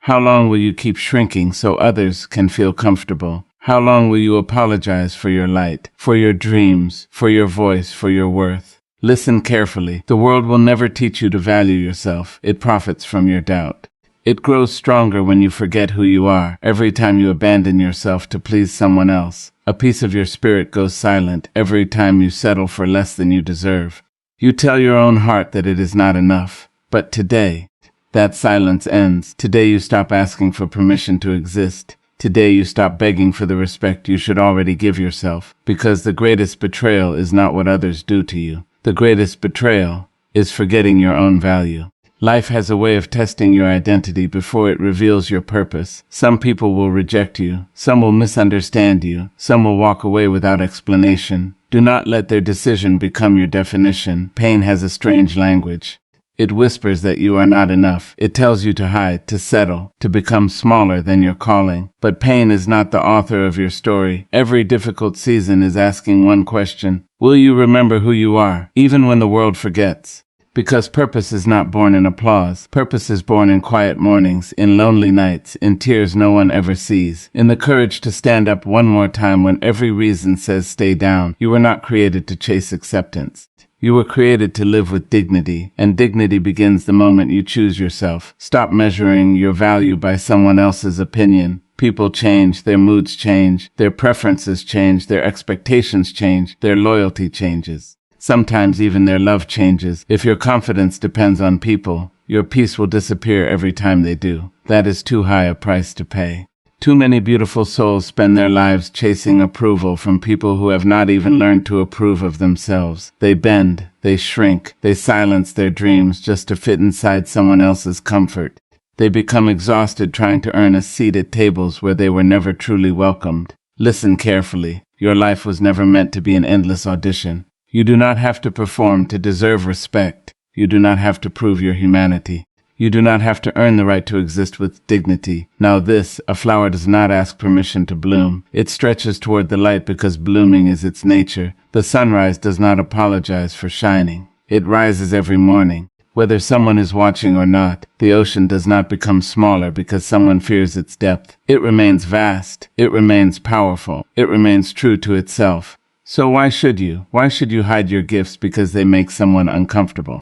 How long will you keep shrinking so others can feel comfortable? How long will you apologize for your light, for your dreams, for your voice, for your worth? Listen carefully. The world will never teach you to value yourself. It profits from your doubt. It grows stronger when you forget who you are. Every time you abandon yourself to please someone else, a piece of your spirit goes silent. Every time you settle for less than you deserve, you tell your own heart that it is not enough. But today, that silence ends. Today you stop asking for permission to exist. Today you stop begging for the respect you should already give yourself, because the greatest betrayal is not what others do to you. The greatest betrayal is forgetting your own value. Life has a way of testing your identity before it reveals your purpose. Some people will reject you. Some will misunderstand you. Some will walk away without explanation. Do not let their decision become your definition. Pain has a strange language. It whispers that you are not enough. It tells you to hide, to settle, to become smaller than your calling. But pain is not the author of your story. Every difficult season is asking one question: will you remember who you are, even when the world forgets? Because purpose is not born in applause. Purpose is born in quiet mornings, in lonely nights, in tears no one ever sees, in the courage to stand up one more time when every reason says stay down. You were not created to chase acceptance. You were created to live with dignity, and dignity begins the moment you choose yourself. Stop measuring your value by someone else's opinion. People change, their moods change, their preferences change, their expectations change, their loyalty changes. Sometimes even their love changes. If your confidence depends on people, your peace will disappear every time they do. That is too high a price to pay. Too many beautiful souls spend their lives chasing approval from people who have not even learned to approve of themselves. They bend, they shrink, they silence their dreams just to fit inside someone else's comfort. They become exhausted trying to earn a seat at tables where they were never truly welcomed. Listen carefully. Your life was never meant to be an endless audition. You do not have to perform to deserve respect. You do not have to prove your humanity. You do not have to earn the right to exist with dignity. Now a flower does not ask permission to bloom. It stretches toward the light because blooming is its nature. The sunrise does not apologize for shining. It rises every morning. Whether someone is watching or not, the ocean does not become smaller because someone fears its depth. It remains vast. It remains powerful. It remains true to itself. So why should you? Why should you hide your gifts because they make someone uncomfortable?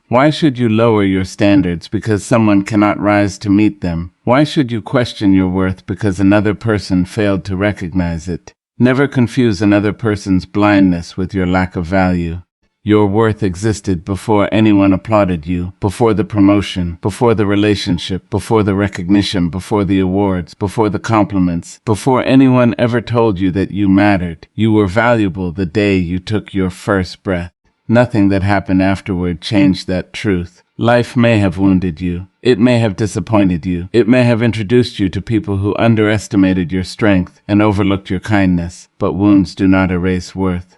Why should you lower your standards because someone cannot rise to meet them? Why should you question your worth because another person failed to recognize it? Never confuse another person's blindness with your lack of value. Your worth existed before anyone applauded you, before the promotion, before the relationship, before the recognition, before the awards, before the compliments, before anyone ever told you that you mattered. You were valuable the day you took your first breath. Nothing that happened afterward changed that truth. Life may have wounded you. It may have disappointed you. It may have introduced you to people who underestimated your strength and overlooked your kindness. But wounds do not erase worth.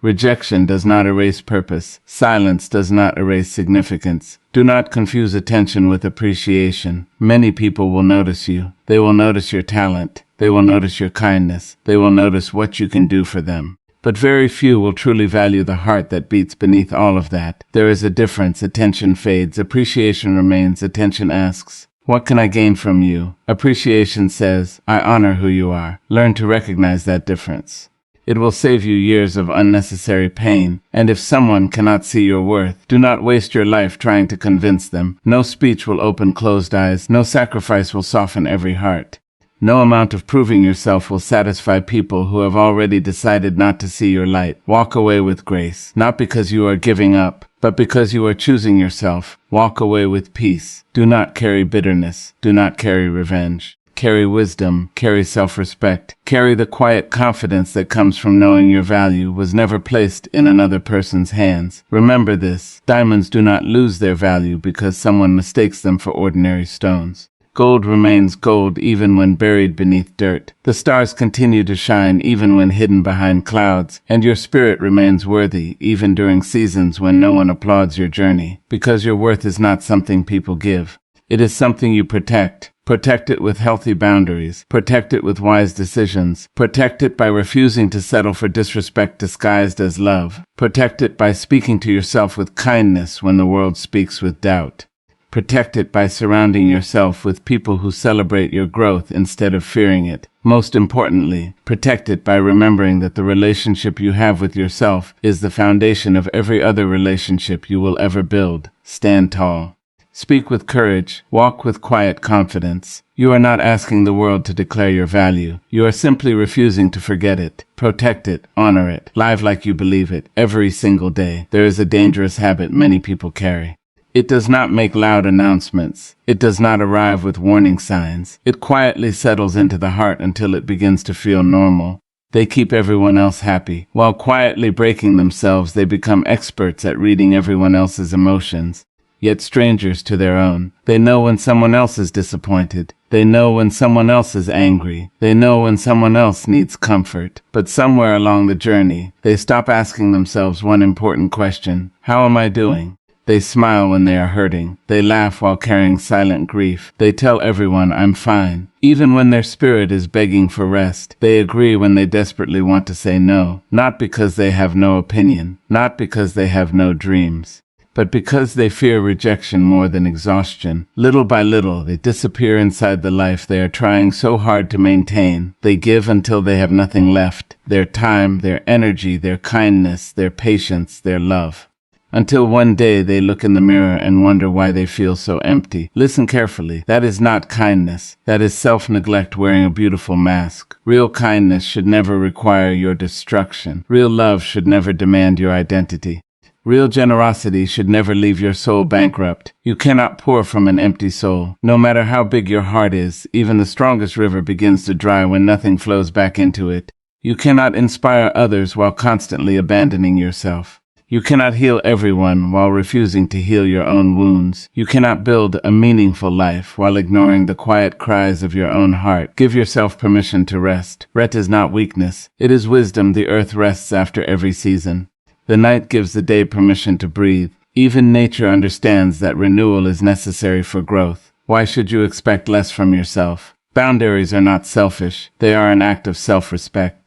Rejection does not erase purpose. Silence does not erase significance. Do not confuse attention with appreciation. Many people will notice you. They will notice your talent. They will notice your kindness. They will notice what you can do for them. But very few will truly value the heart that beats beneath all of that. There is a difference. Attention fades. Appreciation remains. Attention asks, what can I gain from you? Appreciation says, I honor who you are. Learn to recognize that difference. It will save you years of unnecessary pain. And if someone cannot see your worth, do not waste your life trying to convince them. No speech will open closed eyes. No sacrifice will soften every heart. No amount of proving yourself will satisfy people who have already decided not to see your light. Walk away with grace, not because you are giving up, but because you are choosing yourself. Walk away with peace. Do not carry bitterness. Do not carry revenge. Carry wisdom. Carry self-respect. Carry the quiet confidence that comes from knowing your value was never placed in another person's hands. Remember this. Diamonds do not lose their value because someone mistakes them for ordinary stones. Gold remains gold even when buried beneath dirt. The stars continue to shine even when hidden behind clouds, and your spirit remains worthy even during seasons when no one applauds your journey, because your worth is not something people give. It is something you protect. Protect it with healthy boundaries. Protect it with wise decisions. Protect it by refusing to settle for disrespect disguised as love. Protect it by speaking to yourself with kindness when the world speaks with doubt. Protect it by surrounding yourself with people who celebrate your growth instead of fearing it. Most importantly, protect it by remembering that the relationship you have with yourself is the foundation of every other relationship you will ever build. Stand tall. Speak with courage. Walk with quiet confidence. You are not asking the world to declare your value. You are simply refusing to forget it. Protect it. Honor it. Live like you believe it. Every single day. There is a dangerous habit many people carry. It does not make loud announcements. It does not arrive with warning signs. It quietly settles into the heart until it begins to feel normal. They keep everyone else happy. While quietly breaking themselves, they become experts at reading everyone else's emotions, yet strangers to their own. They know when someone else is disappointed. They know when someone else is angry. They know when someone else needs comfort. But somewhere along the journey, they stop asking themselves one important question: how am I doing? They smile when they are hurting. They laugh while carrying silent grief. They tell everyone, I'm fine, even when their spirit is begging for rest. They agree when they desperately want to say no, not because they have no opinion, not because they have no dreams, but because they fear rejection more than exhaustion. Little by little, they disappear inside the life they are trying so hard to maintain. They give until they have nothing left: their time, their energy, their kindness, their patience, their love. Until one day they look in the mirror and wonder why they feel so empty. Listen carefully. That is not kindness. That is self-neglect wearing a beautiful mask. Real kindness should never require your destruction. Real love should never demand your identity. Real generosity should never leave your soul bankrupt. You cannot pour from an empty soul. No matter how big your heart is, even the strongest river begins to dry when nothing flows back into it. You cannot inspire others while constantly abandoning yourself. You cannot heal everyone while refusing to heal your own wounds. You cannot build a meaningful life while ignoring the quiet cries of your own heart. Give yourself permission to rest. Rest is not weakness. It is wisdom. The earth rests after every season. The night gives the day permission to breathe. Even nature understands that renewal is necessary for growth. Why should you expect less from yourself? Boundaries are not selfish. They are an act of self-respect.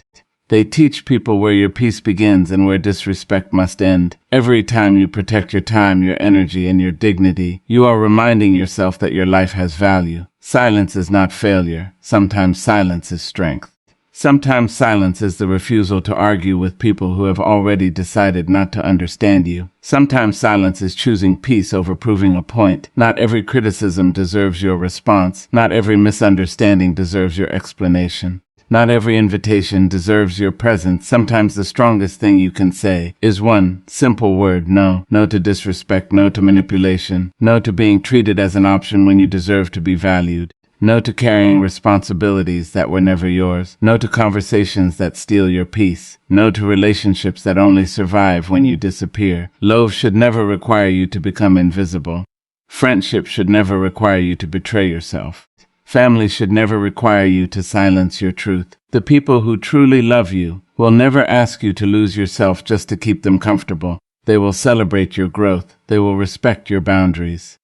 They teach people where your peace begins and where disrespect must end. Every time you protect your time, your energy, and your dignity, you are reminding yourself that your life has value. Silence is not failure. Sometimes silence is strength. Sometimes silence is the refusal to argue with people who have already decided not to understand you. Sometimes silence is choosing peace over proving a point. Not every criticism deserves your response. Not every misunderstanding deserves your explanation. Not every invitation deserves your presence. Sometimes the strongest thing you can say is one simple word: no. No to disrespect, no to manipulation, no to being treated as an option when you deserve to be valued, no to carrying responsibilities that were never yours, no to conversations that steal your peace, no to relationships that only survive when you disappear. Love should never require you to become invisible. Friendship should never require you to betray yourself. Family should never require you to silence your truth. The people who truly love you will never ask you to lose yourself just to keep them comfortable. They will celebrate your growth. They will respect your boundaries.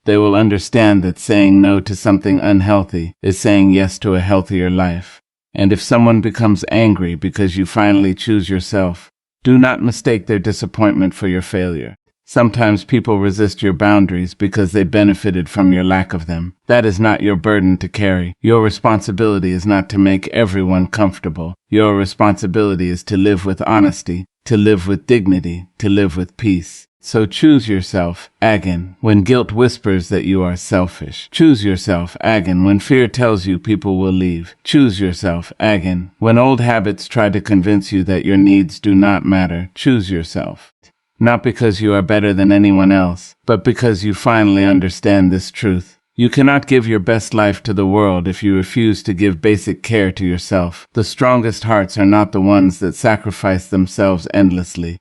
They will understand that saying no to something unhealthy is saying yes to a healthier life. And if someone becomes angry because you finally choose yourself, do not mistake their disappointment for your failure. Sometimes people resist your boundaries because they benefited from your lack of them. That is not your burden to carry. Your responsibility is not to make everyone comfortable. Your responsibility is to live with honesty, to live with dignity, to live with peace. So choose yourself, again, when guilt whispers that you are selfish. Choose yourself, again, when fear tells you people will leave. Choose yourself, again, when old habits try to convince you that your needs do not matter. Choose yourself. Not because you are better than anyone else, but because you finally understand this truth. You cannot give your best life to the world if you refuse to give basic care to yourself. The strongest hearts are not the ones that sacrifice themselves endlessly.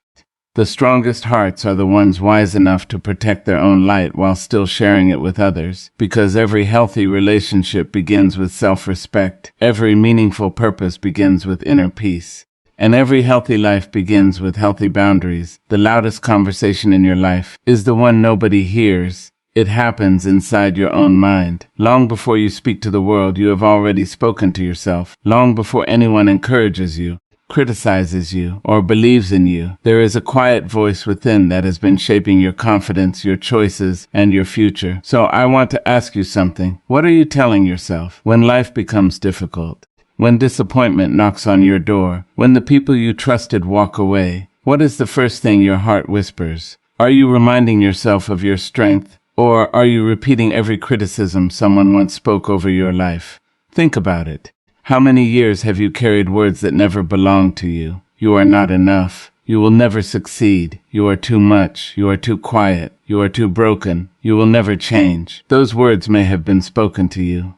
The strongest hearts are the ones wise enough to protect their own light while still sharing it with others, because every healthy relationship begins with self-respect. Every meaningful purpose begins with inner peace. And every healthy life begins with healthy boundaries. The loudest conversation in your life is the one nobody hears. It happens inside your own mind. Long before you speak to the world, you have already spoken to yourself. Long before anyone encourages you, criticizes you, or believes in you, there is a quiet voice within that has been shaping your confidence, your choices, and your future. So I want to ask you something. What are you telling yourself when life becomes difficult? When disappointment knocks on your door? When the people you trusted walk away? What is the first thing your heart whispers? Are you reminding yourself of your strength? Or are you repeating every criticism someone once spoke over your life? Think about it. How many years have you carried words that never belonged to you? You are not enough. You will never succeed. You are too much. You are too quiet. You are too broken. You will never change. Those words may have been spoken to you,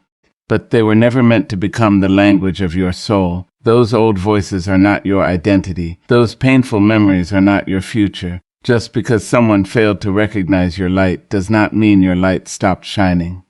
but they were never meant to become the language of your soul. Those old voices are not your identity. Those painful memories are not your future. Just because someone failed to recognize your light does not mean your light stopped shining.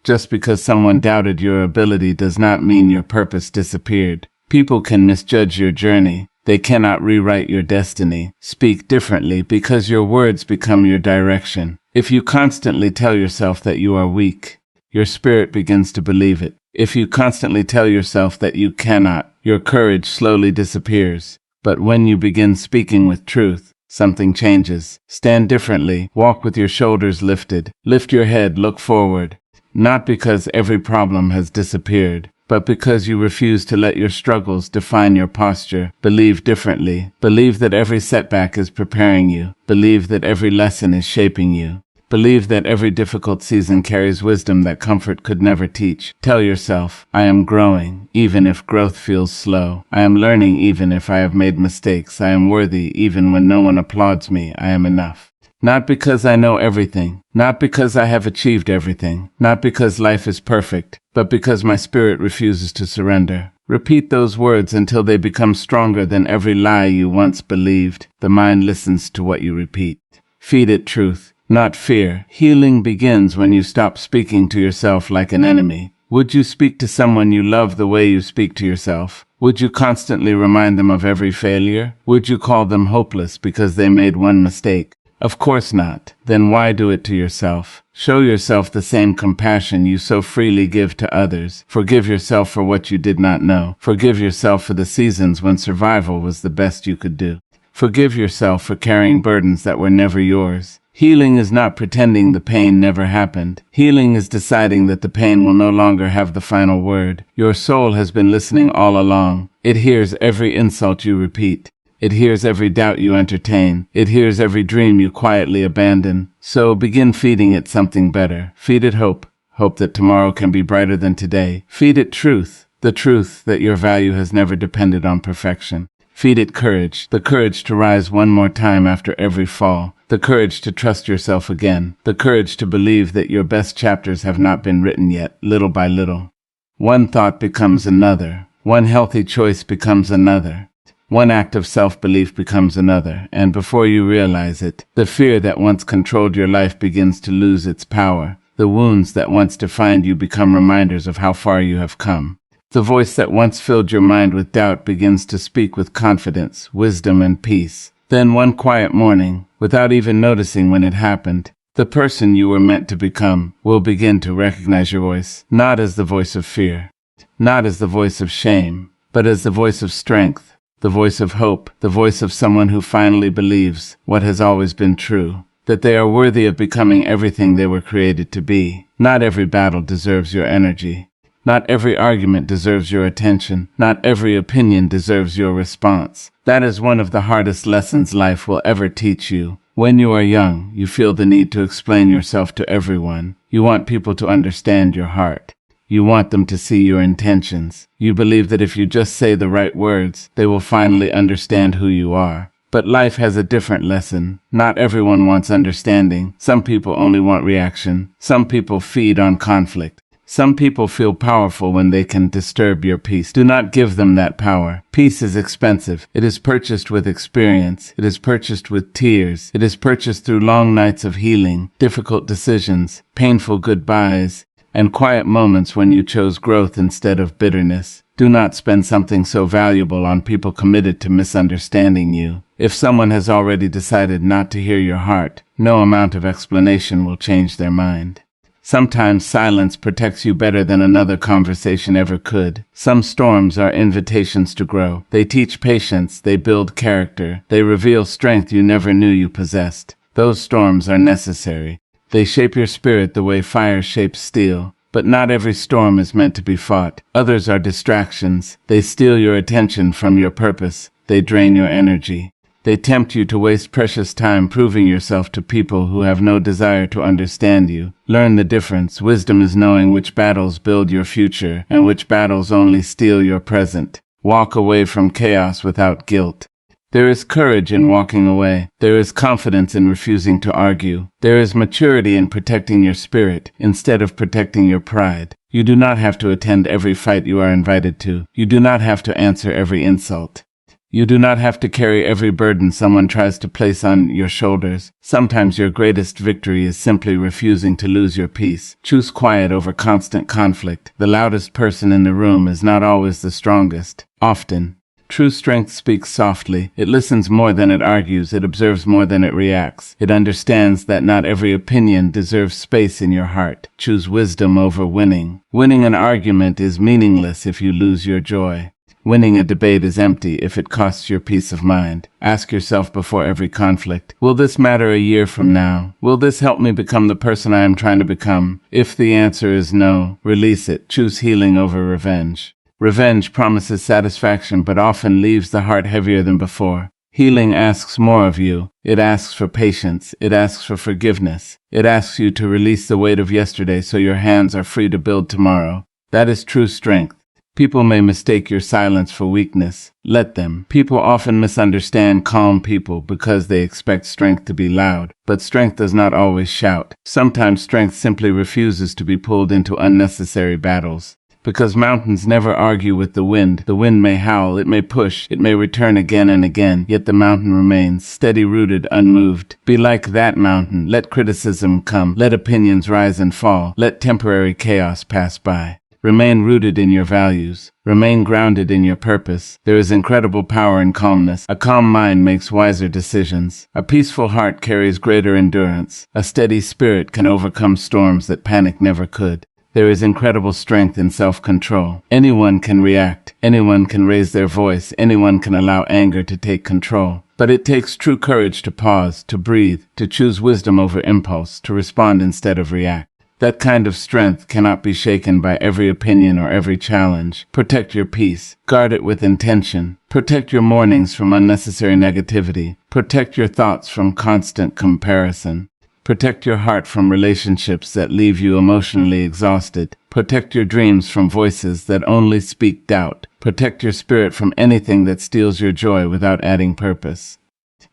Just because someone doubted your ability does not mean your purpose disappeared. People can misjudge your journey. They cannot rewrite your destiny. Speak differently because your words become your direction. If you constantly tell yourself that you are weak, your spirit begins to believe it. If you constantly tell yourself that you cannot, your courage slowly disappears. But when you begin speaking with truth, something changes. Stand differently. Walk with your shoulders lifted. Lift your head. Look forward. Not because every problem has disappeared, but because you refuse to let your struggles define your posture. Believe differently. Believe that every setback is preparing you. Believe that every lesson is shaping you. Believe that every difficult season carries wisdom that comfort could never teach. Tell yourself, I am growing, even if growth feels slow. I am learning even if I have made mistakes. I am worthy even when no one applauds me. I am enough. Not because I know everything, not because I have achieved everything, not because life is perfect, but because my spirit refuses to surrender. Repeat those words until they become stronger than every lie you once believed. The mind listens to what you repeat. Feed it truth, not fear. Healing begins when you stop speaking to yourself like an enemy. Would you speak to someone you love the way you speak to yourself? Would you constantly remind them of every failure? Would you call them hopeless because they made one mistake? Of course not. Then why do it to yourself? Show yourself the same compassion you so freely give to others. Forgive yourself for what you did not know. Forgive yourself for the seasons when survival was the best you could do. Forgive yourself for carrying burdens that were never yours. Healing is not pretending the pain never happened. Healing is deciding that the pain will no longer have the final word. Your soul has been listening all along. It hears every insult you repeat. It hears every doubt you entertain. It hears every dream you quietly abandon. So begin feeding it something better. Feed it hope. Hope that tomorrow can be brighter than today. Feed it truth. The truth that your value has never depended on perfection. Feed it courage. The courage to rise one more time after every fall. The courage to trust yourself again. The courage to believe that your best chapters have not been written yet, little by little. One thought becomes another. One healthy choice becomes another. One act of self-belief becomes another, and before you realize it, the fear that once controlled your life begins to lose its power. The wounds that once defined you become reminders of how far you have come. The voice that once filled your mind with doubt begins to speak with confidence, wisdom, and peace. Then one quiet morning, without even noticing when it happened, the person you were meant to become will begin to recognize your voice, not as the voice of fear, not as the voice of shame, but as the voice of strength. The voice of hope, the voice of someone who finally believes what has always been true, that they are worthy of becoming everything they were created to be. Not every battle deserves your energy. Not every argument deserves your attention. Not every opinion deserves your response. That is one of the hardest lessons life will ever teach you. When you are young, you feel the need to explain yourself to everyone. You want people to understand your heart. You want them to see your intentions. You believe that if you just say the right words, they will finally understand who you are. But life has a different lesson. Not everyone wants understanding. Some people only want reaction. Some people feed on conflict. Some people feel powerful when they can disturb your peace. Do not give them that power. Peace is expensive. It is purchased with experience. It is purchased with tears. It is purchased through long nights of healing, difficult decisions, painful goodbyes, and quiet moments when you chose growth instead of bitterness. Do not spend something so valuable on people committed to misunderstanding you. If someone has already decided not to hear your heart, no amount of explanation will change their mind. Sometimes silence protects you better than another conversation ever could. Some storms are invitations to grow. They teach patience, they build character, they reveal strength you never knew you possessed. Those storms are necessary. They shape your spirit the way fire shapes steel. But not every storm is meant to be fought. Others are distractions. They steal your attention from your purpose. They drain your energy. They tempt you to waste precious time proving yourself to people who have no desire to understand you. Learn the difference. Wisdom is knowing which battles build your future and which battles only steal your present. Walk away from chaos without guilt. There is courage in walking away. There is confidence in refusing to argue. There is maturity in protecting your spirit instead of protecting your pride. You do not have to attend every fight you are invited to. You do not have to answer every insult. You do not have to carry every burden someone tries to place on your shoulders. Sometimes your greatest victory is simply refusing to lose your peace. Choose quiet over constant conflict. The loudest person in the room is not always the strongest. Often. True strength speaks softly. It listens more than it argues. It observes more than it reacts. It understands that not every opinion deserves space in your heart. Choose wisdom over winning. Winning an argument is meaningless if you lose your joy. Winning a debate is empty if it costs your peace of mind. Ask yourself before every conflict, will this matter a year from now? Will this help me become the person I am trying to become? If the answer is no, release it. Choose healing over revenge. Revenge promises satisfaction but often leaves the heart heavier than before. Healing asks more of you. It asks for patience. It asks for forgiveness. It asks you to release the weight of yesterday so your hands are free to build tomorrow. That is true strength. People may mistake your silence for weakness. Let them. People often misunderstand calm people because they expect strength to be loud. But strength does not always shout. Sometimes strength simply refuses to be pulled into unnecessary battles. Because mountains never argue with the wind may howl, it may push, it may return again and again, yet the mountain remains, steady-rooted, unmoved. Be like that mountain. Let criticism come. Let opinions rise and fall. Let temporary chaos pass by. Remain rooted in your values. Remain grounded in your purpose. There is incredible power in calmness. A calm mind makes wiser decisions. A peaceful heart carries greater endurance. A steady spirit can overcome storms that panic never could. There is incredible strength in self-control. Anyone can react. Anyone can raise their voice. Anyone can allow anger to take control. But it takes true courage to pause, to breathe, to choose wisdom over impulse, to respond instead of react. That kind of strength cannot be shaken by every opinion or every challenge. Protect your peace. Guard it with intention. Protect your mornings from unnecessary negativity. Protect your thoughts from constant comparison. Protect your heart from relationships that leave you emotionally exhausted. Protect your dreams from voices that only speak doubt. Protect your spirit from anything that steals your joy without adding purpose.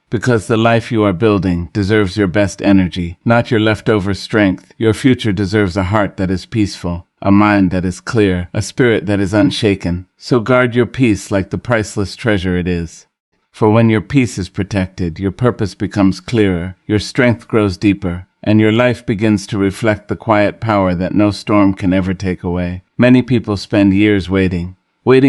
Because the life you are building deserves your best energy, not your leftover strength. Your future deserves a heart that is peaceful, a mind that is clear, a spirit that is unshaken. So guard your peace like the priceless treasure it is. For when your peace is protected, your purpose becomes clearer, your strength grows deeper, and your life begins to reflect the quiet power that no storm can ever take away. Many people spend years waiting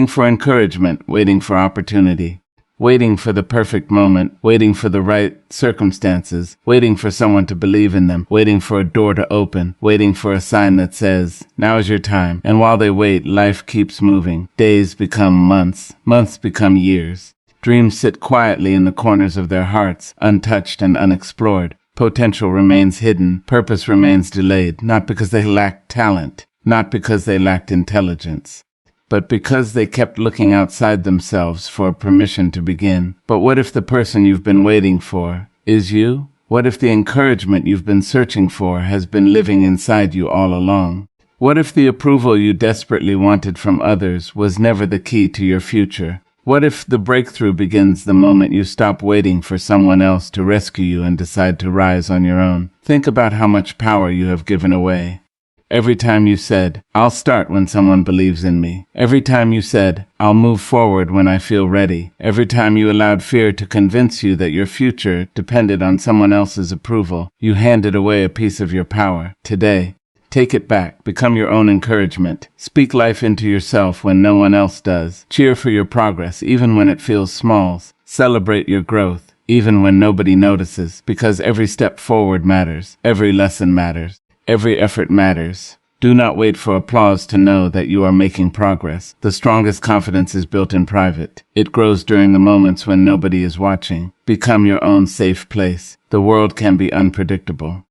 for encouragement, waiting for opportunity, waiting for the perfect moment, waiting for the right circumstances, waiting for someone to believe in them, waiting for a door to open, waiting for a sign that says, now is your time. And while they wait, life keeps moving. Days become months, months become years. Dreams sit quietly in the corners of their hearts, untouched and unexplored. Potential remains hidden. Purpose remains delayed, not because they lacked talent, not because they lacked intelligence, but because they kept looking outside themselves for permission to begin. But what if the person you've been waiting for is you? What if the encouragement you've been searching for has been living inside you all along? What if the approval you desperately wanted from others was never the key to your future? What if the breakthrough begins the moment you stop waiting for someone else to rescue you and decide to rise on your own? Think about how much power you have given away. Every time you said, I'll start when someone believes in me. Every time you said, I'll move forward when I feel ready. Every time you allowed fear to convince you that your future depended on someone else's approval, you handed away a piece of your power. Today, take it back. Become your own encouragement. Speak life into yourself when no one else does. Cheer for your progress, even when it feels small. Celebrate your growth, even when nobody notices, because every step forward matters. Every lesson matters. Every effort matters. Do not wait for applause to know that you are making progress. The strongest confidence is built in private. It grows during the moments when nobody is watching. Become your own safe place. The world can be unpredictable.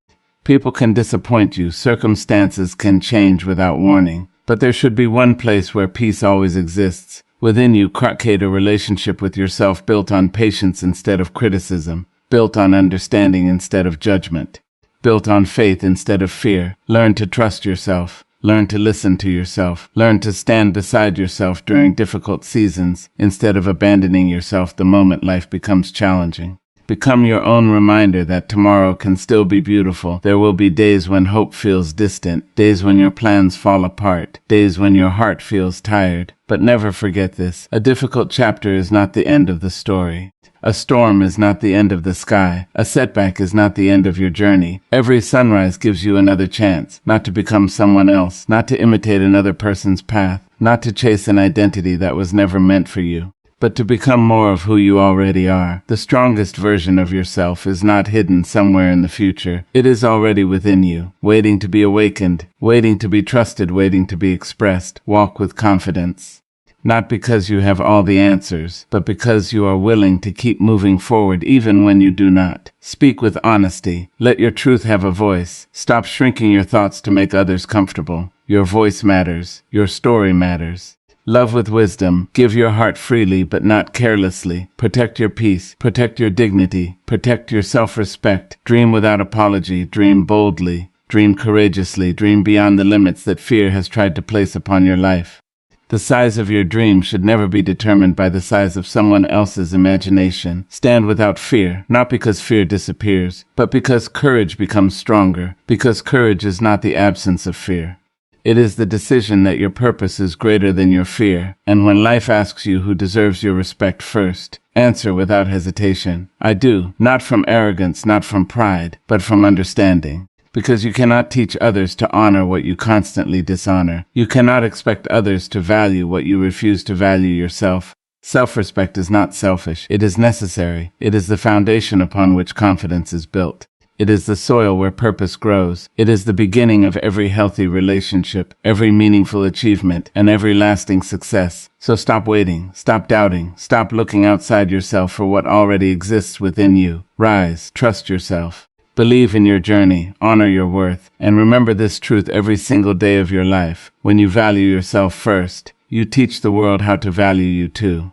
People can disappoint you. Circumstances can change without warning. But there should be one place where peace always exists. Within you, cultivate a relationship with yourself built on patience instead of criticism. Built on understanding instead of judgment. Built on faith instead of fear. Learn to trust yourself. Learn to listen to yourself. Learn to stand beside yourself during difficult seasons instead of abandoning yourself the moment life becomes challenging. Become your own reminder that tomorrow can still be beautiful. There will be days when hope feels distant, days when your plans fall apart, days when your heart feels tired. But never forget this: a difficult chapter is not the end of the story. A storm is not the end of the sky. A setback is not the end of your journey. Every sunrise gives you another chance, not to become someone else, not to imitate another person's path, not to chase an identity that was never meant for you, but to become more of who you already are. The strongest version of yourself is not hidden somewhere in the future. It is already within you, waiting to be awakened, waiting to be trusted, waiting to be expressed. Walk with confidence. Not because you have all the answers, but because you are willing to keep moving forward even when you do not. Speak with honesty. Let your truth have a voice. Stop shrinking your thoughts to make others comfortable. Your voice matters. Your story matters. Love with wisdom. Give your heart freely, but not carelessly. Protect your peace. Protect your dignity. Protect your self-respect. Dream without apology. Dream boldly. Dream courageously. Dream beyond the limits that fear has tried to place upon your life. The size of your dream should never be determined by the size of someone else's imagination. Stand without fear, not because fear disappears, but because courage becomes stronger, because courage is not the absence of fear. It is the decision that your purpose is greater than your fear, and when life asks you who deserves your respect first, answer without hesitation. I do, not from arrogance, not from pride, but from understanding. Because you cannot teach others to honor what you constantly dishonor. You cannot expect others to value what you refuse to value yourself. Self-respect is not selfish. It is necessary. It is the foundation upon which confidence is built. It is the soil where purpose grows. It is the beginning of every healthy relationship, every meaningful achievement, and every lasting success. So stop waiting, stop doubting, stop looking outside yourself for what already exists within you. Rise, trust yourself. Believe in your journey, honor your worth, and remember this truth every single day of your life. When you value yourself first, you teach the world how to value you too.